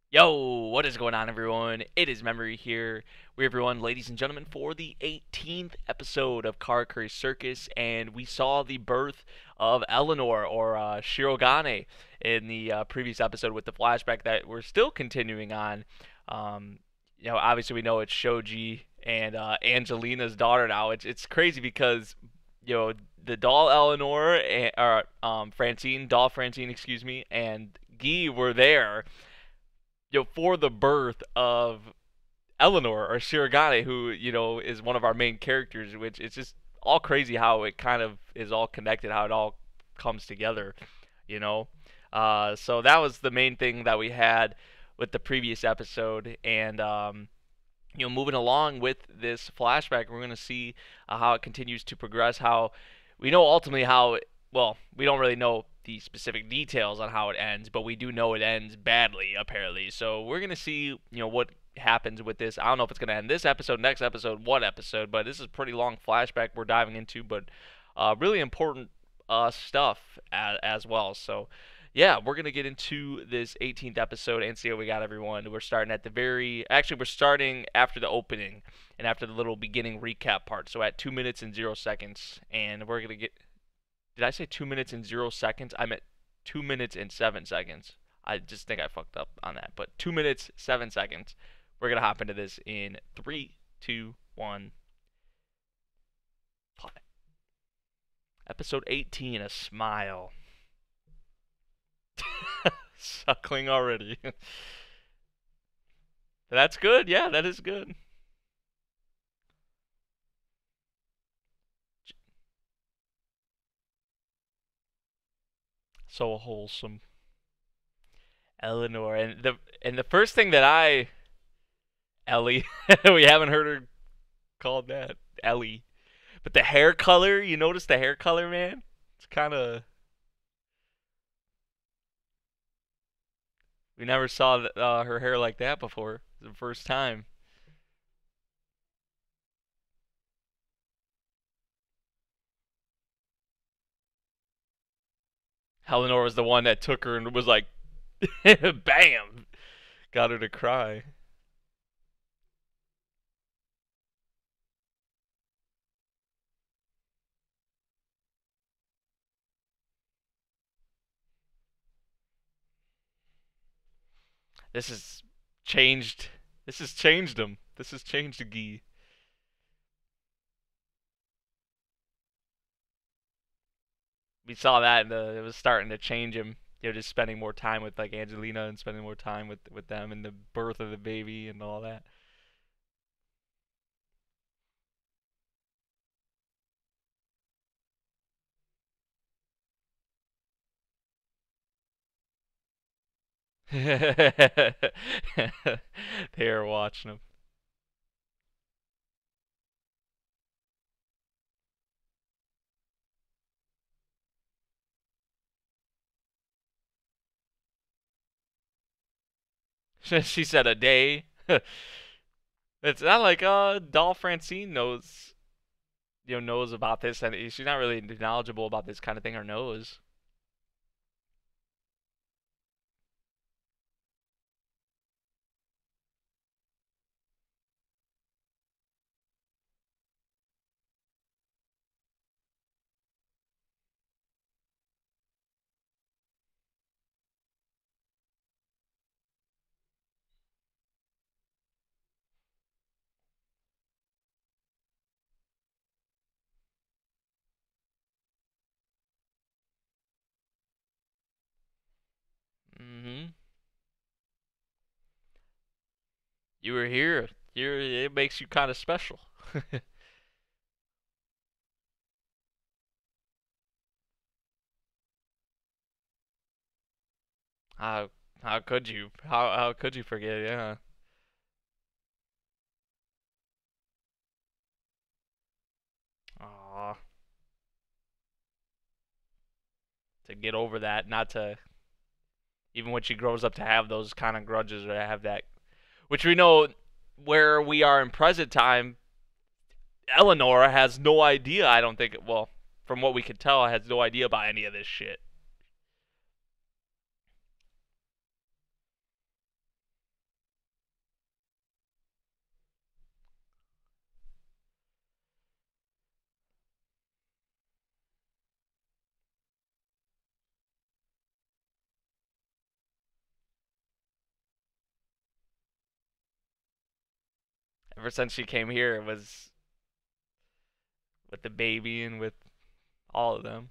Yo, what is going on, everyone? It is Memory here. We're everyone, ladies and gentlemen, for the 18th episode of Karakuri Circus, and we saw the birth of Eleanor, or Shirogane, in the previous episode with the flashback that we're still continuing on. Um, Obviously we know it's Shoji and Angelina's daughter now. It's crazy because the doll Eleanor, or Francine, doll Francine, excuse me, and Guy were there for the birth of Eleanor or Shirogane, who is one of our main characters. Which it's just all crazy how it kind of is all connected, how it all comes together, you know. So that was the main thing that we had with the previous episode, and moving along with this flashback, we're going to see how it continues to progress. How we know ultimately how. Well, we don't really know the specific details on how it ends, but we do know it ends badly, apparently. So we're going to see, what happens with this. I don't know if it's going to end this episode, next episode, what episode, but this is a pretty long flashback we're diving into, but really important stuff as well. So yeah, we're gonna get into this 18th episode and see what we got, everyone. We're starting at the we're starting after the opening and after the little beginning recap part. So at 2 minutes and 0 seconds, and we're gonna get. Did I say 2 minutes and 0 seconds? I meant 2 minutes and 7 seconds. I just think I fucked up on that. But 2 minutes 7 seconds. We're gonna hop into this in three, two, one. Play. Episode 18, a smile. Suckling already. That's good. Yeah, that is good. So wholesome. Eleanor, and the first thing that Ellie, we haven't heard her called that, Ellie. But the hair color, you notice the hair color, man? It's kind of, we never saw her hair like that before. It's the first time. Eleanor was the one that took her and was like, bam, got her to cry. This has changed. This has changed him. This has changed Guy. We saw that, and it was starting to change him. Just spending more time with like Angelina and spending more time with them and the birth of the baby and all that. They are watching him. She said a day. It's not like Doll Francine knows about this, and she's not really knowledgeable about this kind of thing or knows. Hmm. You were here. It makes you kind of special. How how could you? How could you forget? Yeah. Aw. To get over that, not to, even when she grows up, to have those kind of grudges or to have that, which we know where we are in present time. Eleanor has no idea. I don't think. Well, from what we could tell, has no idea about any of this shit. Ever since she came here, it was with the baby and with all of them.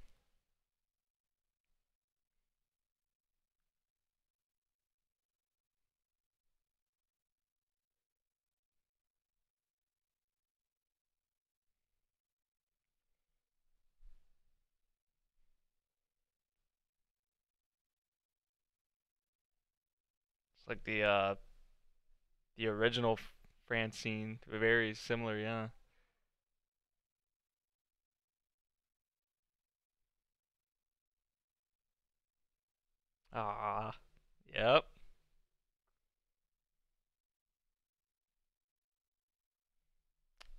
It's like the original Francine, very similar, yeah. Ah, yep.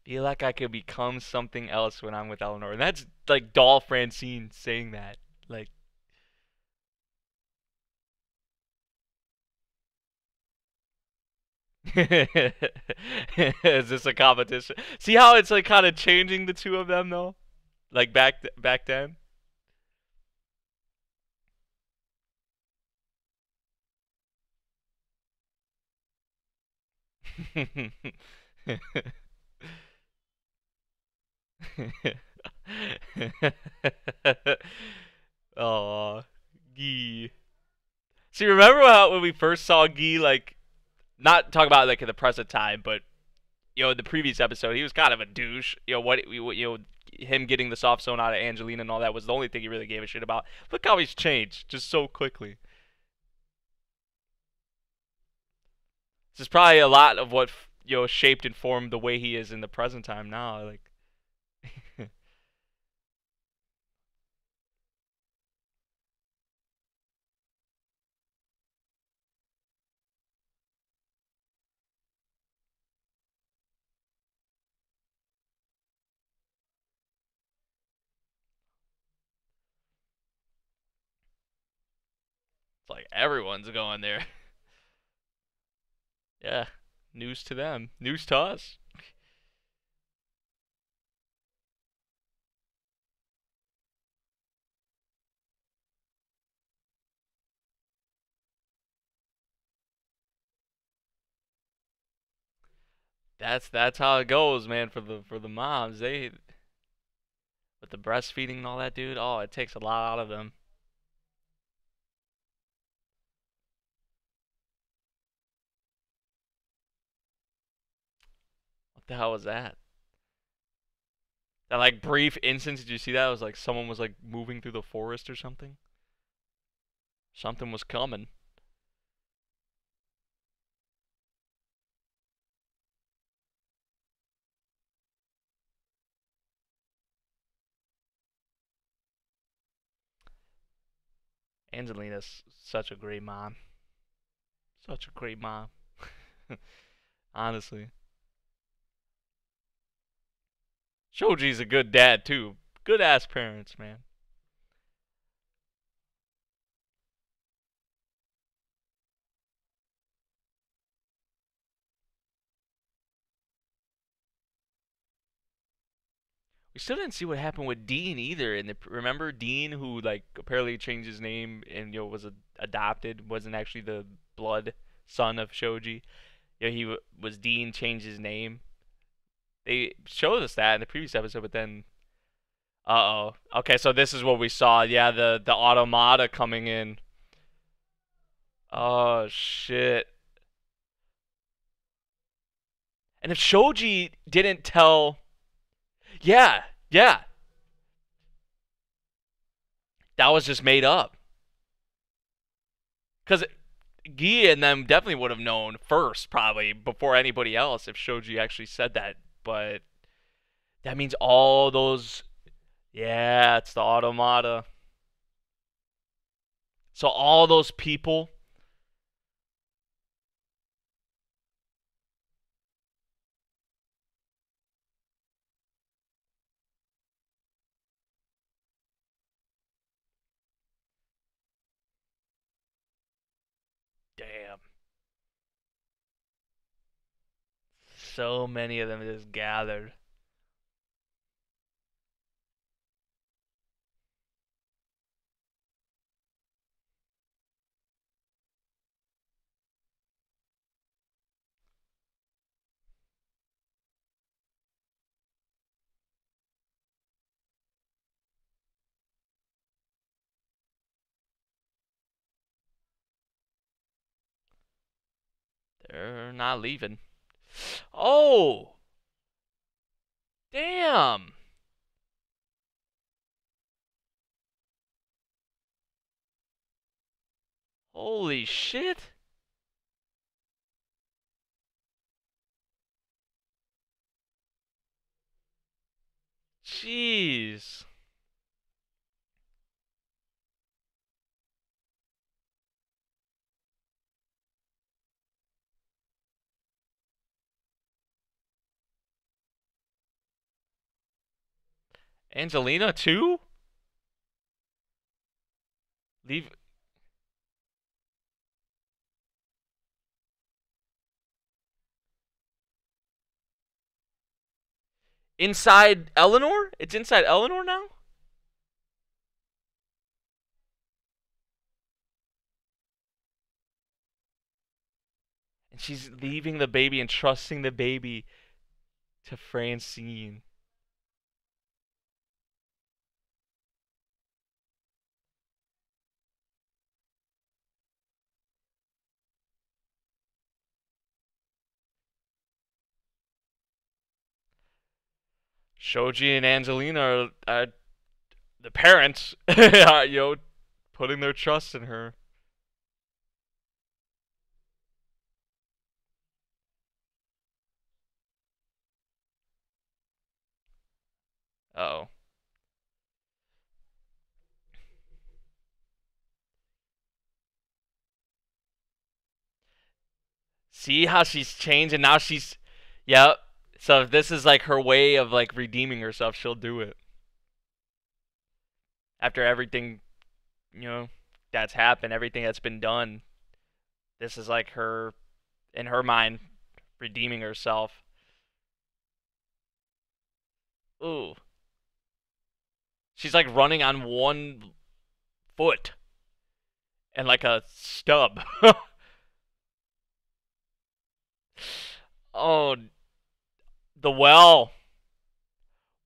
Feel like I could become something else when I'm with Eleanor, and that's like doll Francine saying that. Like, is this a competition? See how it's like kind of changing the two of them though, like back then. Oh, Guy. See, remember how when we first saw Guy, like, not talk about like in the present time, but the previous episode, he was kind of a douche. Him getting the soft zone out of Angelina and all that was the only thing he really gave a shit about. Look how he's changed just so quickly. This is probably a lot of what shaped and formed the way he is in the present time now. Like, it's like everyone's going there. Yeah, news to them, news to us. That's how it goes, man. For the moms, they with the breastfeeding and all that, dude. Oh, it takes a lot out of them. What the hell was that? That like brief instance, did you see that? It was like someone was like moving through the forest or something. Something was coming. Angelina's such a great mom. Such a great mom. Honestly. Shoji's a good dad too. Good ass parents, man. We still didn't see what happened with Dean either. And remember Dean, who like apparently changed his name and was adopted, wasn't actually the blood son of Shoji. Was Dean, changed his name. They showed us that in the previous episode, but then, uh oh. Okay, so this is what we saw. Yeah, the automata coming in. Oh shit. And if Shoji didn't tell, yeah, yeah, that was just made up. Because Gia and them definitely would have known first, probably before anybody else, if Shoji actually said that. But that means all those, yeah, it's the automata. So all those people, damn, so many of them just gathered. They're not leaving. Oh, damn. Holy shit. Jeez. Angelina too? Leave inside Eleanor? It's inside Eleanor now? And she's leaving the baby and trusting the baby to Francine. Shoji and Angelina are the parents, putting their trust in her. Oh. See how she's changed and now she's. Yep. So if this is like her way of like redeeming herself, she'll do it. After everything, you know, that's happened, everything that's been done, this is like her, in her mind, redeeming herself. Ooh. She's like running on one foot and like a stub. Oh, the well.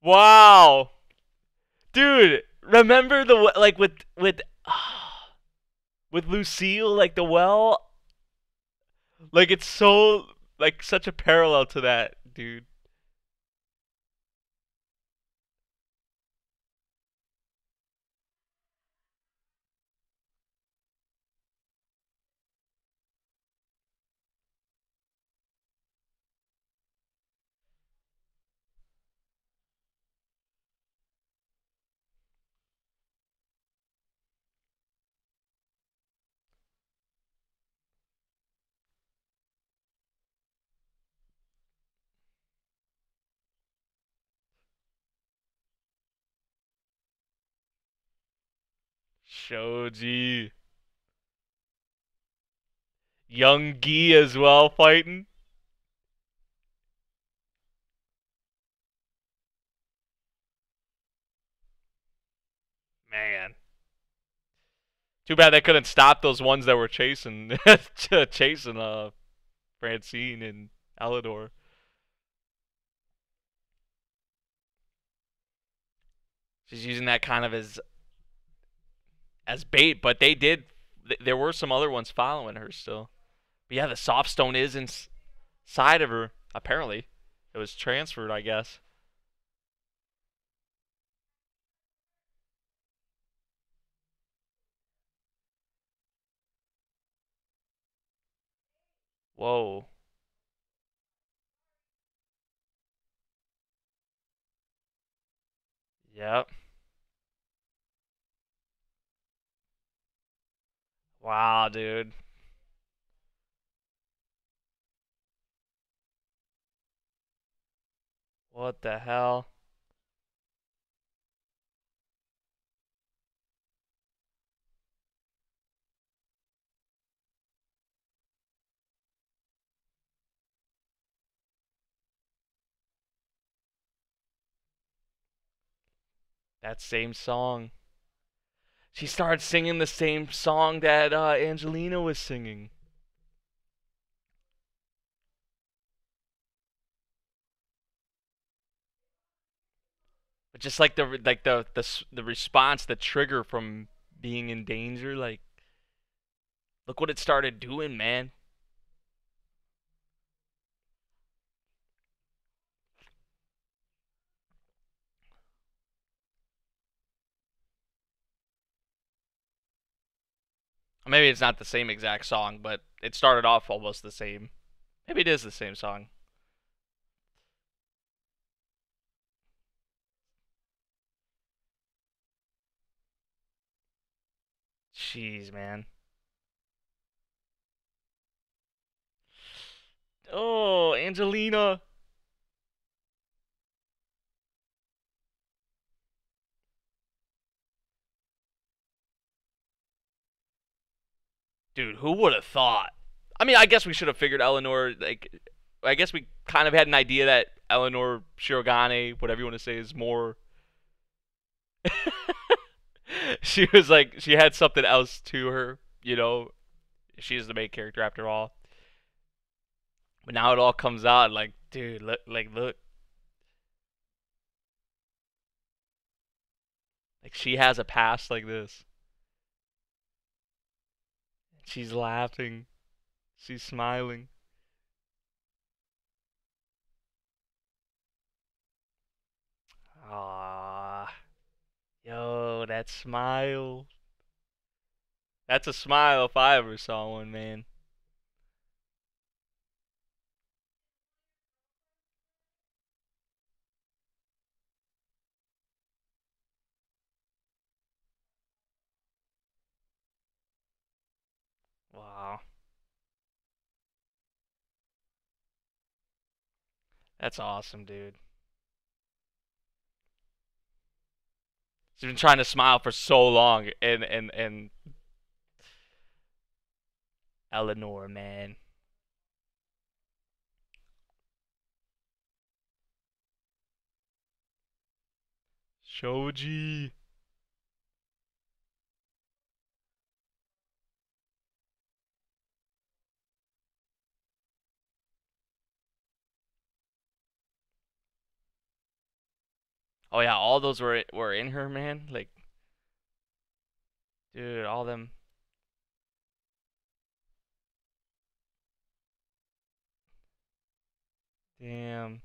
Wow. Dude, remember the like with Lucille like the well? Like it's so like such a parallel to that, dude. Shoji. Young Gi as well fighting. Man. Too bad they couldn't stop those ones that were chasing chasing Francine and Elidor. She's using that kind of as bait, but they did. There were some other ones following her still. But yeah, the soft stone is inside of her. Apparently, it was transferred, I guess. Whoa. Yep. Wow, dude. What the hell? That same song. She started singing the same song that Angelina was singing. But just like the response, the trigger from being in danger, like look what it started doing, man. Maybe it's not the same exact song, but it started off almost the same. Maybe it is the same song. Jeez, man. Oh, Angelina. Dude, who would have thought? I mean, I guess we should have figured Eleanor. Like, I guess we kind of had an idea that Eleanor Shirogane, whatever you want to say, is more. She was like, she had something else to her. She's the main character after all. But now it all comes out like, dude, look, like she has a past like this. She's laughing. She's smiling. Ah, yo, that smile. That's a smile if I ever saw one, man. Wow. That's awesome, dude. She's been trying to smile for so long, and Eleanor, man. Shoji. Oh yeah, all those were in her, man. Like, dude, all them. Damn.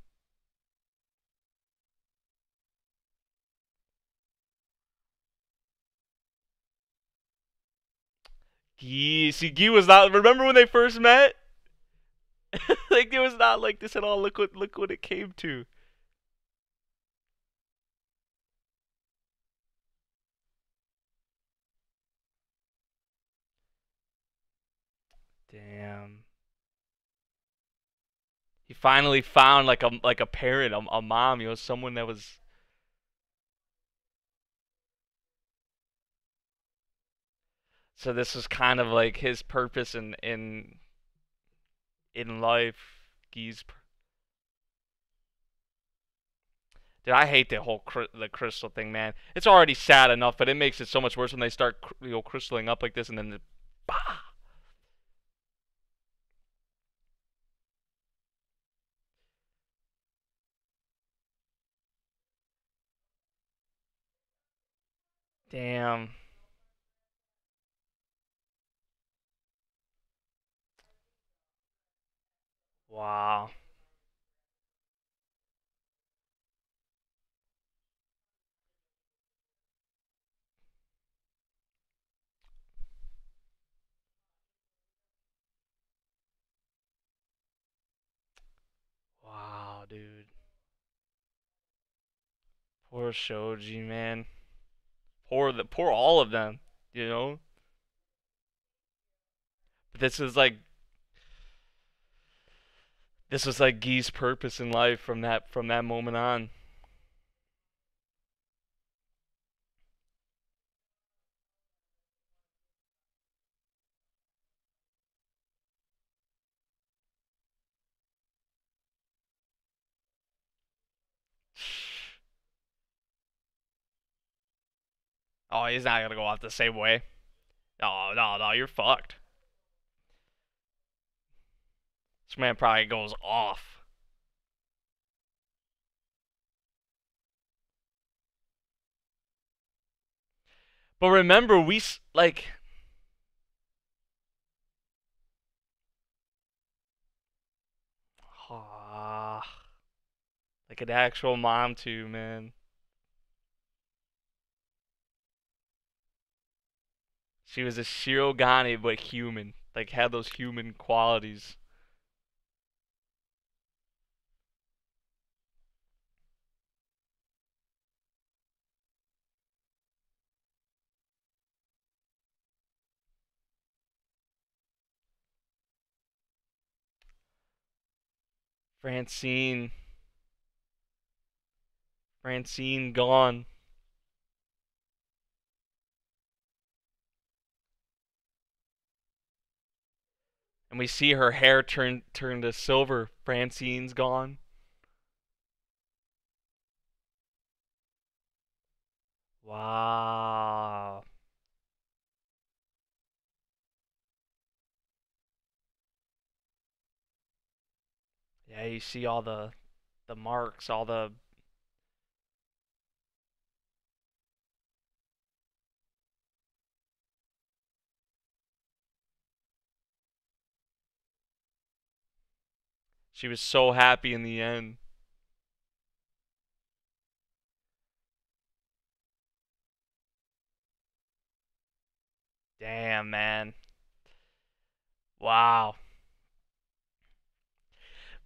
Guy, see, Guy was not. Remember when they first met? Like, it was not like this at all. Look what it came to. Damn. He finally found like a parent, a mom, someone that was. So this was kind of like his purpose in life. Guy's. Dude, I hate the whole the crystal thing, man. It's already sad enough, but it makes it so much worse when they start crystalling up like this and then bah! Damn. Wow. Wow, dude. Poor Shoji, man. Poor all of them, you know? But this was like Guy's purpose in life from that moment on. Oh, he's not gonna go out the same way. No, no, no, you're fucked. This man probably goes off. But remember, like, ah, like an actual mom too, man. She was a Shirogane but human. Like had those human qualities. Francine. Francine gone. And we see her hair turn to silver. Francine's gone. Wow. Yeah, you see all the marks, all the she was so happy in the end. Damn, man. Wow.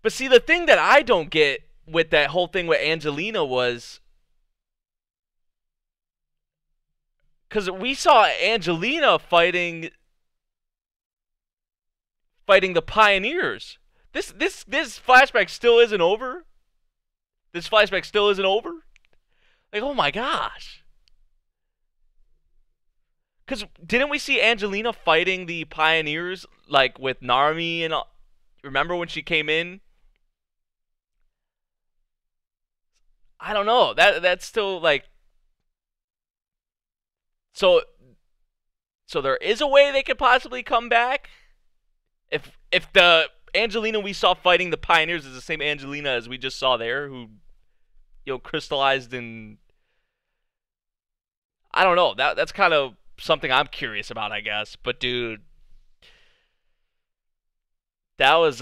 But see, the thing that I don't get with that whole thing with Angelina was because we saw Angelina fighting the pioneers. This flashback still isn't over. This flashback still isn't over. Like, oh my gosh. Because didn't we see Angelina fighting the pioneers like with Narmi and all? Remember when she came in? I don't know. That's still like so. So there is a way they could possibly come back if the Angelina we saw fighting the pioneers is the same Angelina as we just saw there, who crystallized in. I don't know. That's kind of something I'm curious about, I guess. But dude, that was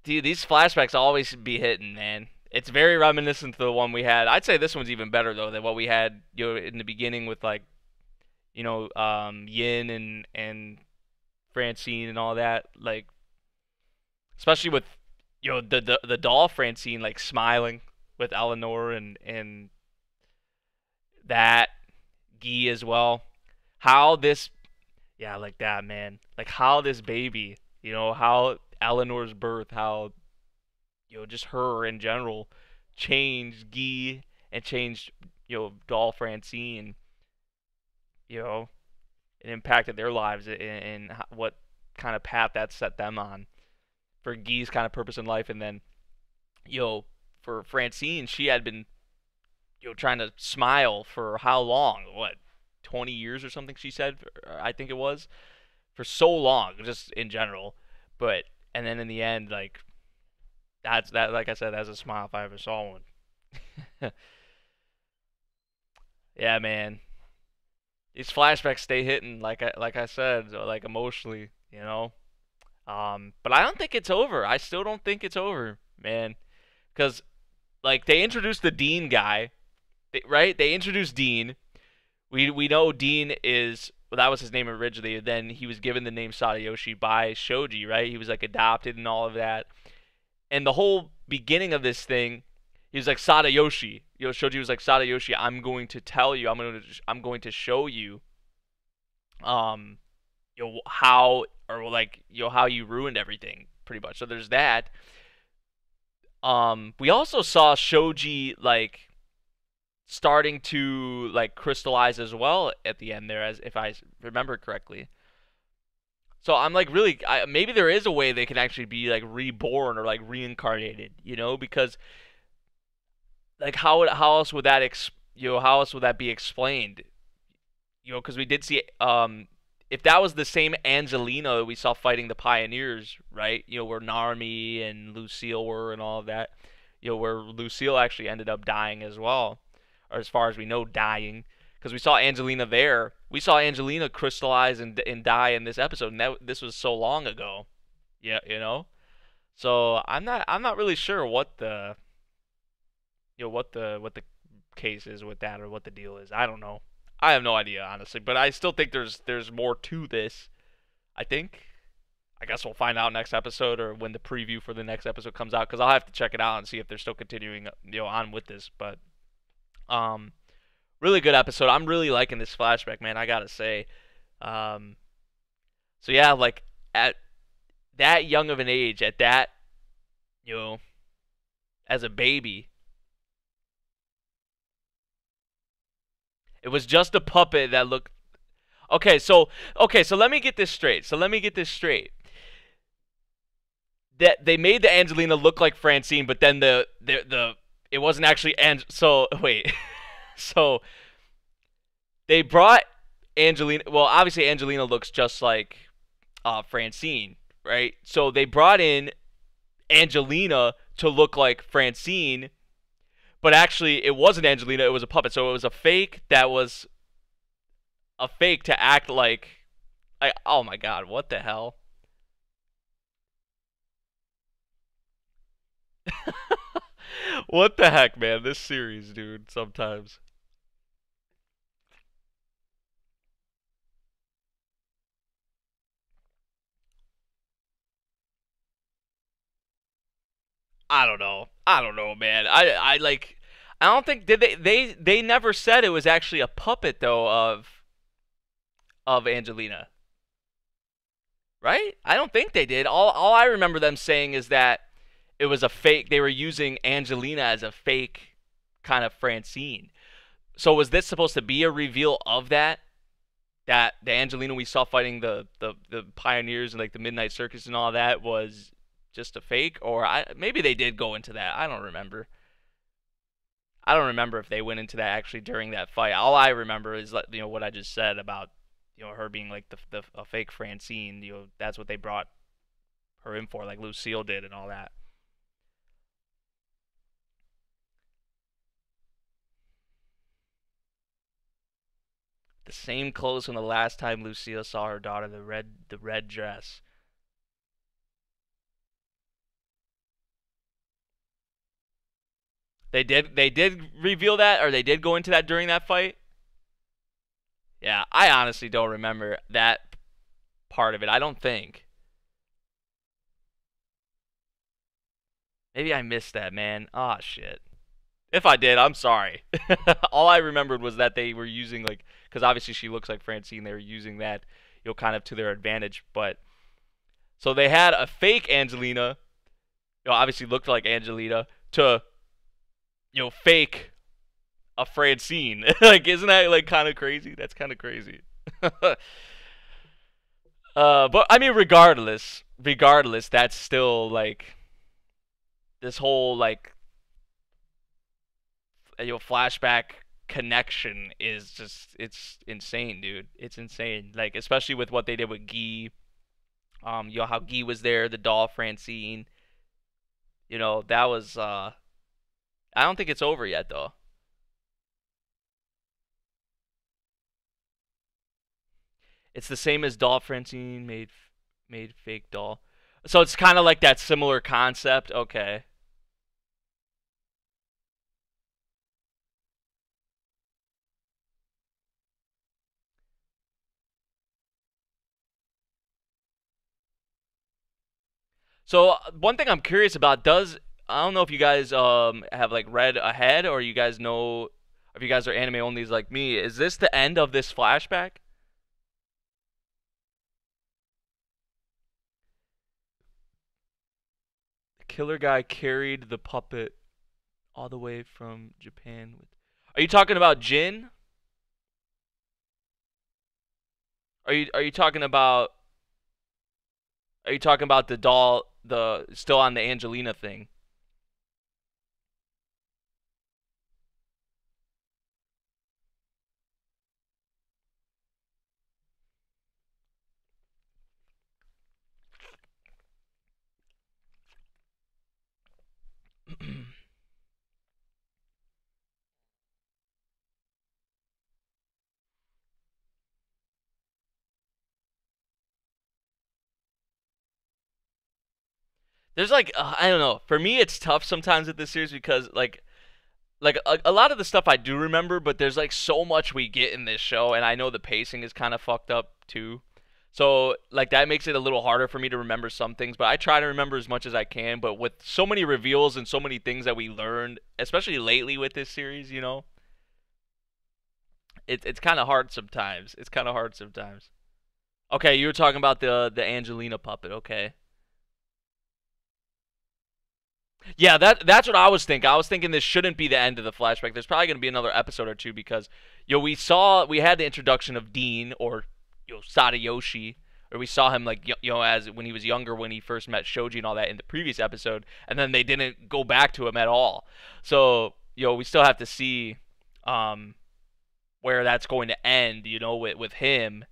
dude, these flashbacks always be hitting, man. It's very reminiscent to the one we had. I'd say this one's even better though than what we had, in the beginning with like, Yin and Francine and all that. Like, especially with, the doll Francine like smiling with Eleanor and that Guy as well. How this, yeah, like that, man. Like how this baby, how Eleanor's birth, how, just her in general changed Guy and changed, doll Francine, you know, it impacted their lives and what kind of path that set them on for Guy's kind of purpose in life. And then, for Francine, she had been, trying to smile for how long? What, 20 years or something she said, I think it was, for so long, just in general. But, and then in the end, like, like I said, that's a smile if I ever saw one. Yeah, man. These flashbacks stay hitting, like I said, like emotionally, But I don't think it's over. I still don't think it's over, man. Because, like, they introduced the Dean guy, right? They introduced Dean. We know Dean is, well, that was his name originally. Then he was given the name Sadayoshi by Shoji, right? He was like adopted and all of that. And the whole beginning of this thing, he was like Sadayoshi. Shoji was like Sadayoshi. I'm going to tell you. I'm going to show you. Um, how, or like, how you ruined everything, pretty much. So there's that. We also saw Shoji like starting to like crystallize as well at the end there, as if I remember correctly. So I'm like really, maybe there is a way they can actually be like reborn or like reincarnated, because like how else would that how else would that be explained? Because we did see if that was the same Angelina we saw fighting the pioneers, right? Where Narmi and Lucille were and all of that. Where Lucille actually ended up dying as well, or as far as we know, dying. Because we saw Angelina there. We saw Angelina crystallize and die in this episode, and this was so long ago. Yeah, So I'm not really sure what the case is with that, or what the deal is. I don't know. I have no idea honestly, but I still think there's more to this. I think. I guess we'll find out next episode or when the preview for the next episode comes out because I'll have to check it out and see if they're still continuing on with this. But um, really good episode. I'm really liking this flashback, man. I gotta say. Um, so yeah, like at that young of an age, at that you know, as a baby, it was just a puppet that looked. Okay, so let me get this straight. That they made the Angelina look like Francine, but then the it wasn't actually so wait. So they brought Angelina. Well, obviously Angelina looks just like Francine, right? So they brought in Angelina to look like Francine, but actually it wasn't Angelina. It was a puppet. So it was a fake that was a fake to act like. Oh my god, what the hell? What the heck, man? This series, dude. Sometimes I don't know. I don't know, man. I like. I don't think did they never said it was actually a puppet though of Angelina, right? I don't think they did. All I remember them saying is that it was a fake. They were using Angelina as a fake kind of Francine. So was this supposed to be a reveal of that? That the Angelina we saw fighting the pioneers and like the Midnight Circus and all that was just a fake, or maybe they did go into that. I don't remember. I don't remember if they went into that actually during that fight. All I remember is what I just said about her being like the a fake Francine. That's what they brought her in for, like Lucille did and all that. The same clothes from the last time Lucille saw her daughter, the red dress. They did reveal that, or they did go into that during that fight. Yeah, I honestly don't remember that part of it. I don't think. Maybe I missed that, man. Ah, shit. If I did, I'm sorry. All I remembered was that they were using like, because obviously she looks like Francine. They were using that, kind of to their advantage. But so they had a fake Angelina, obviously looked like Angelina, to fake a Francine. Like, isn't that like kind of crazy? That's kind of crazy. But I mean, regardless, that's still like this whole like flashback connection is just it's insane, dude. It's insane. Like especially with what they did with Guy. How Guy was there, the doll Francine. That was I don't think it's over yet though. It's the same as doll Francine made fake doll. So it's kind of like that similar concept. Okay. So one thing I'm curious about does I don't know if you guys have like read ahead or you guys know if you guys are anime onlys like me. Is this the end of this flashback? The killer guy carried the puppet all the way from Japan. Are you talking about Jin? Are you talking about the doll the still on the Angelina thing? There's like I don't know. For me, it's tough sometimes with this series because like like a lot of the stuff I do remember, but there's like so much we get in this show, and I know the pacing is kind of fucked up too. So like that makes it a little harder for me to remember some things, but I try to remember as much as I can. But with so many reveals and so many things that we learned, especially lately with this series, it's kind of hard sometimes. It's kind of hard sometimes. Okay, you were talking about the Angelina puppet. Okay. Yeah, that's what I was thinking. I was thinking this shouldn't be the end of the flashback. There's probably going to be another episode or two because we had the introduction of Dean or Sadayoshi, or we saw him like as when he was younger when he first met Shoji and all that in the previous episode, and then they didn't go back to him at all. So we still have to see um where that's going to end, with him.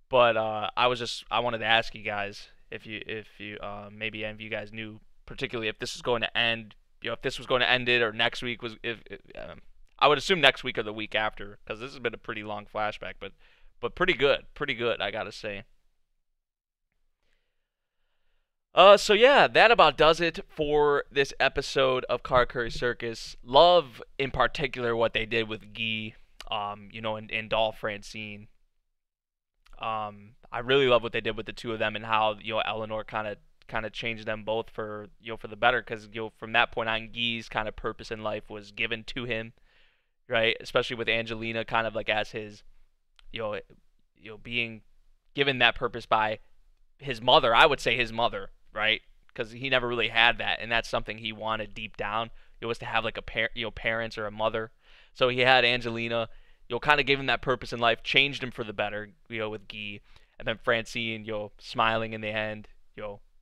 But I wanted to ask you guys if you maybe any of you guys knew particularly if this is going to end, if this was going to end it or next week was if I would assume next week or the week after because this has been a pretty long flashback, but pretty good I gotta say. So yeah, that about does it for this episode of Karakuri Circus. Love in particular what they did with Guy, and Doll Francine. I really love what they did with the two of them and how Eleanor kind of changed them both for for the better because from that point on Guy's kind of purpose in life was given to him, right? Especially with Angelina kind of like as his you know being given that purpose by his mother. I would say his mother, right? Because he never really had that, and that's something he wanted deep down. It was to have like a parents or a mother. So he had Angelina, kind of gave him that purpose in life, changed him for the better, with Guy, and then Francine, smiling in the end,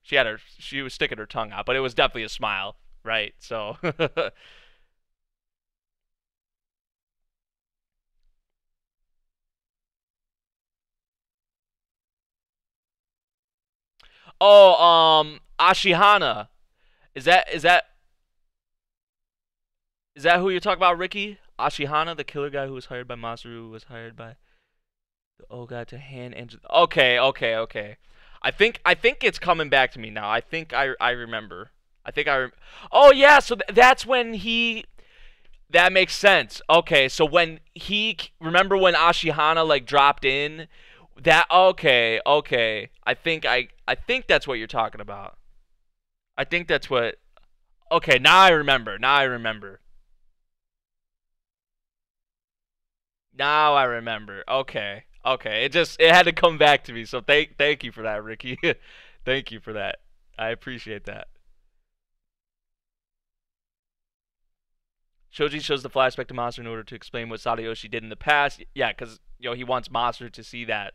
she was sticking her tongue out, but it was definitely a smile, right? So, oh, Ashihana, is that is that who you're talking about, Ricky? Ashihana, the killer guy who was hired by Masaru, was hired by the old guy to hand Angel. Okay, okay, okay. I think it's coming back to me now. I think I remember. I think Oh yeah, so that's when he. That makes sense. Okay, so when he remember when Ashihana like dropped in, that okay, okay. I think that's what you're talking about. I think that's what. Okay, now I remember. Now I remember. Now I remember. Okay. Okay. It had to come back to me. So thank you for that, Ricky. Thank you for that. I appreciate that. Shoji shows the flashback to Master in order to explain what Sadayoshi did in the past. Yeah, because he wants Master to see that.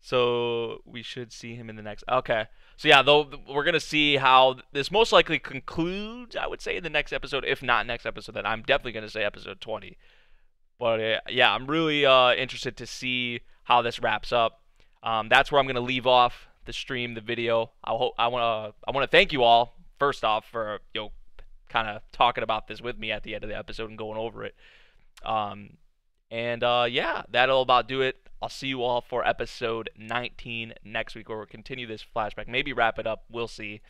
So we should see him in the next. Okay. So yeah, though we're gonna see how this most likely concludes. I would say in the next episode, if not next episode, then I'm definitely gonna say episode 20. But yeah, I'm really interested to see how this wraps up. That's where I'm gonna leave off the stream, the video. I wanna thank you all first off for kind of talking about this with me at the end of the episode and going over it. Um, and yeah, that'll about do it. I'll see you all for episode 19 next week, where we'll continue this flashback. Maybe wrap it up. We'll see.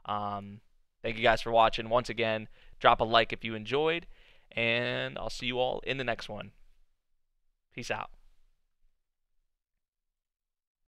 Thank you guys for watching. Once again, drop a like if you enjoyed, and I'll see you all in the next one. Peace out.